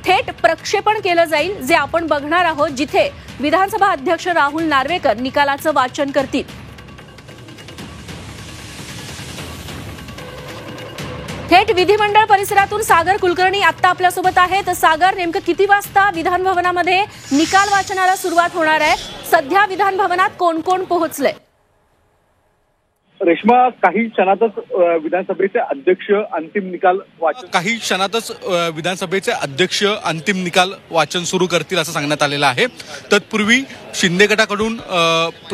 थेट प्रक्षेपण केलं जाईल, जे आपण बघणार आहोत, जिथे विधानसभा अध्यक्ष राहुल नार्वेकर निकालाचं वाचन करतील। थेट विधिमंडळ परिसरातून सागर कुलकर्णी आता आपल्यासोबत आहेत। सागर, नेमकं किती वाजता विधान भवनामध्ये निकाल वाचनाला सुरुवात होणार आहे? सध्या विधान भवनात कोण कोण पोहोचले? रेश्मा, काही क्षणातच विधानसभेचे अध्यक्ष अंतिम निकाल वाचन सुरू करतील असं सांगण्यात आलेलं आहे। तत्पूर्वी शिंदे गटाकडून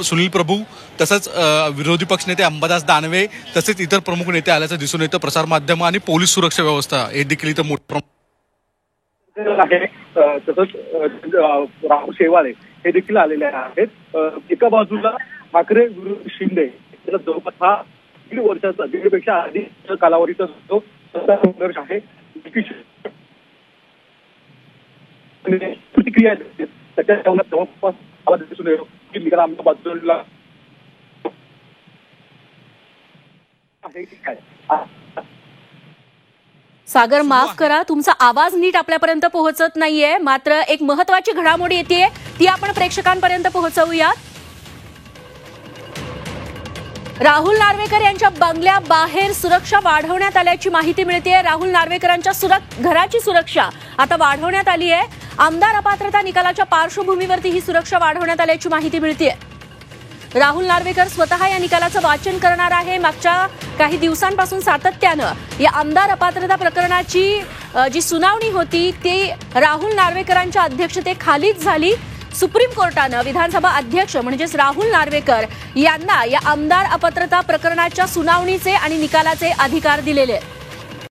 सुनील प्रभू, तसंच विरोधी पक्षनेते अंबादास दानवे, तसेच इतर प्रमुख नेते आल्याचं दिसून येतं। प्रसारमाध्यम आणि पोलीस सुरक्षा व्यवस्था हे देखील इथं मोठं आहे। तसंच राहुल शेवाळे हे देखील आलेले आहेत। एका बाजूला ठाकरे विरुद्ध शिंदे जवळपास हा 1.5 वर्षाचा, 1.5पेक्षा अधिक कालावधीचा जो संघर्ष आहे, प्रतिक्रिया त्याच्या जवळपास आवाज दिसून येतो की निकाल आमच्या बाजूला आहे की काय। सागर, माफ करा, तुमचा आवाज नीट आपल्यापर्यंत पोहोचत नाहीये, मात्र एक महत्त्वाची घडामोडी येते, ती आपण प्रेक्षकांपर्यंत पोहोचवूयात। राहुल नार्वेकर यांच्या बंगल्याबाहेर सुरक्षा वाढवण्यात आल्याची माहिती मिळते। राहुल नार्वेकरांच्या घराची सुरक्षा आता वाढवण्यात आली आहे। आमदार अपात्रता निकालाच्या पार्श्वभूमीवरती ही सुरक्षा वाढवण्यात आल्याची माहिती मिळते। राहुल नार्वेकर स्वतः या निकालाचं वाचन करणार आहे। मागच्या काही दिवसांपासून सातत्यानं या आमदार अपात्रता प्रकरणाची जी सुनावणी होती ती राहुल नार्वेकरांच्या अध्यक्षतेखालीच झाली। सुप्रीम कोर्टानं विधानसभा अध्यक्ष म्हणजेच राहुल नार्वेकर यांना या आमदार अपात्रता प्रकरणाच्या सुनावणीचे आणि निकालाचे अधिकार दिलेले आहेत।